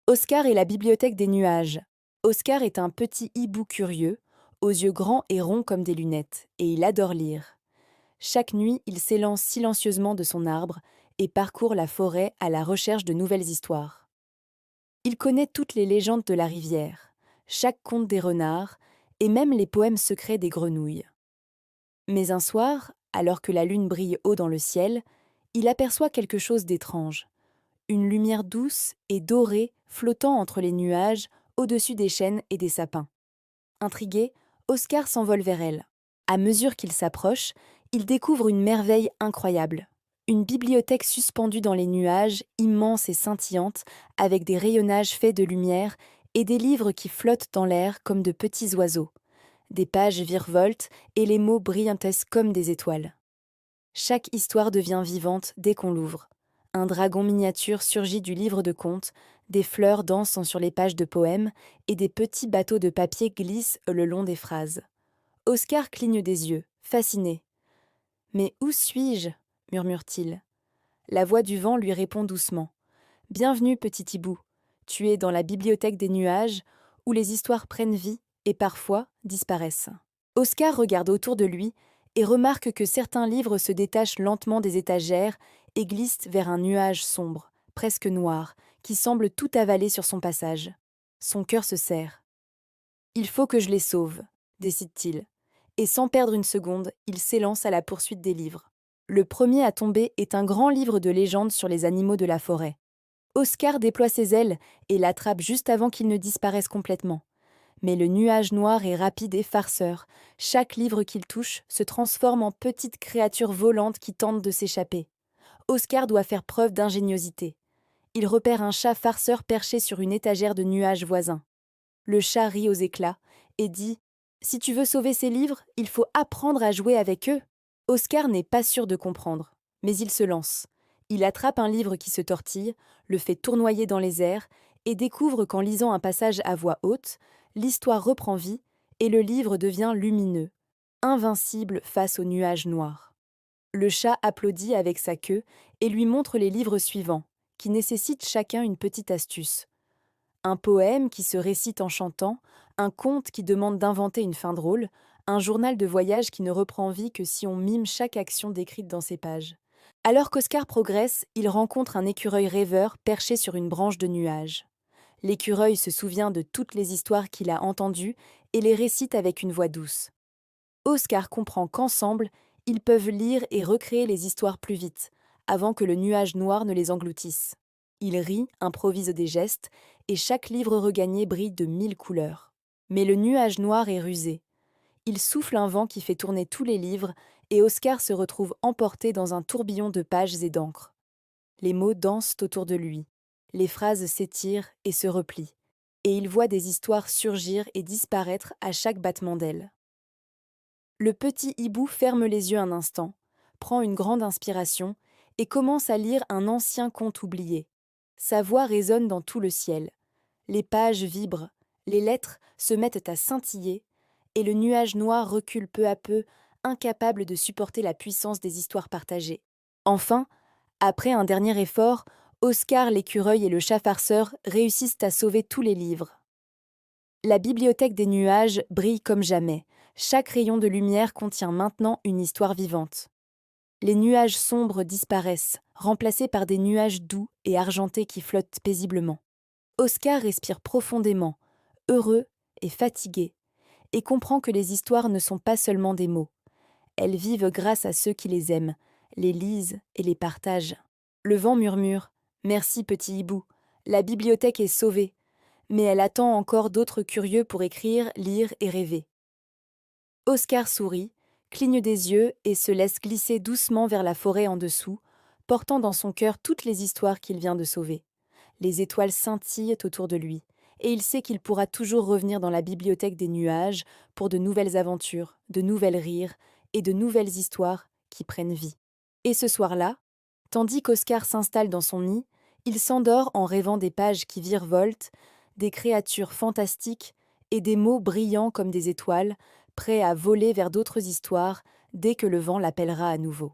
Oscar et la bibliothèque des nuages. Oscar est un petit hibou curieux, aux yeux grands et ronds comme des lunettes, et il adore lire. Chaque nuit, il s'élance silencieusement de son arbre et parcourt la forêt à la recherche de nouvelles histoires. Il connaît toutes les légendes de la rivière, chaque conte des renards, et même les poèmes secrets des grenouilles. Mais un soir, alors que la lune brille haut dans le ciel, il aperçoit quelque chose d'étrange. Une lumière douce et dorée flottant entre les nuages, au-dessus des chênes et des sapins. Intrigué, Oscar s'envole vers elle. À mesure qu'il s'approche, il découvre une merveille incroyable. Une bibliothèque suspendue dans les nuages, immense et scintillante, avec des rayonnages faits de lumière et des livres qui flottent dans l'air comme de petits oiseaux. Des pages virevoltent et les mots brillantissent comme des étoiles. Chaque histoire devient vivante dès qu'on l'ouvre. Un dragon miniature surgit du livre de contes, des fleurs dansent sur les pages de poèmes et des petits bateaux de papier glissent le long des phrases. Oscar cligne des yeux, fasciné. Mais où suis-je murmure-t-il. La voix du vent lui répond doucement. Bienvenue, petit hibou. Tu es dans la bibliothèque des nuages, où les histoires prennent vie et parfois disparaissent. Oscar regarde autour de lui et remarque que certains livres se détachent lentement des étagères et glissent vers un nuage sombre, presque noir, qui semble tout avaler sur son passage. Son cœur se serre. Il faut que je les sauve, décide-t-il. Et sans perdre une seconde, il s'élance à la poursuite des livres. Le premier à tomber est un grand livre de légendes sur les animaux de la forêt. Oscar déploie ses ailes et l'attrape juste avant qu'il ne disparaisse complètement. Mais le nuage noir est rapide et farceur. Chaque livre qu'il touche se transforme en petites créatures volantes qui tentent de s'échapper. Oscar doit faire preuve d'ingéniosité. Il repère un chat farceur perché sur une étagère de nuages voisins. Le chat rit aux éclats et dit « Si tu veux sauver ces livres, il faut apprendre à jouer avec eux ». Oscar n'est pas sûr de comprendre, mais il se lance. Il attrape un livre qui se tortille, le fait tournoyer dans les airs et découvre qu'en lisant un passage à voix haute, l'histoire reprend vie et le livre devient lumineux, invincible face aux nuages noirs. Le chat applaudit avec sa queue et lui montre les livres suivants, qui nécessitent chacun une petite astuce. Un poème qui se récite en chantant, un conte qui demande d'inventer une fin drôle, un journal de voyage qui ne reprend vie que si on mime chaque action décrite dans ses pages. Alors qu'Oscar progresse, il rencontre un écureuil rêveur perché sur une branche de nuages. L'écureuil se souvient de toutes les histoires qu'il a entendues et les récite avec une voix douce. Oscar comprend qu'ensemble, ils peuvent lire et recréer les histoires plus vite, avant que le nuage noir ne les engloutisse. Il rit, improvise des gestes, et chaque livre regagné brille de 1000 couleurs. Mais le nuage noir est rusé. Il souffle un vent qui fait tourner tous les livres, et Oscar se retrouve emporté dans un tourbillon de pages et d'encre. Les mots dansent autour de lui. Les phrases s'étirent et se replient, et il voit des histoires surgir et disparaître à chaque battement d'aile. Le petit hibou ferme les yeux un instant, prend une grande inspiration et commence à lire un ancien conte oublié. Sa voix résonne dans tout le ciel. Les pages vibrent, les lettres se mettent à scintiller et le nuage noir recule peu à peu, incapable de supporter la puissance des histoires partagées. Enfin, après un dernier effort, Oscar l'écureuil et le chat farceur réussissent à sauver tous les livres. La bibliothèque des nuages brille comme jamais. Chaque rayon de lumière contient maintenant une histoire vivante. Les nuages sombres disparaissent, remplacés par des nuages doux et argentés qui flottent paisiblement. Oscar respire profondément, heureux et fatigué, et comprend que les histoires ne sont pas seulement des mots. Elles vivent grâce à ceux qui les aiment, les lisent et les partagent. Le vent murmure « Merci, petit hibou, la bibliothèque est sauvée », mais elle attend encore d'autres curieux pour écrire, lire et rêver. Oscar sourit, cligne des yeux et se laisse glisser doucement vers la forêt en dessous, portant dans son cœur toutes les histoires qu'il vient de sauver. Les étoiles scintillent autour de lui, et il sait qu'il pourra toujours revenir dans la bibliothèque des nuages pour de nouvelles aventures, de nouvelles rires et de nouvelles histoires qui prennent vie. Et ce soir-là, tandis qu'Oscar s'installe dans son nid, il s'endort en rêvant des pages qui virevoltent, des créatures fantastiques et des mots brillants comme des étoiles, prêts à voler vers d'autres histoires dès que le vent l'appellera à nouveau.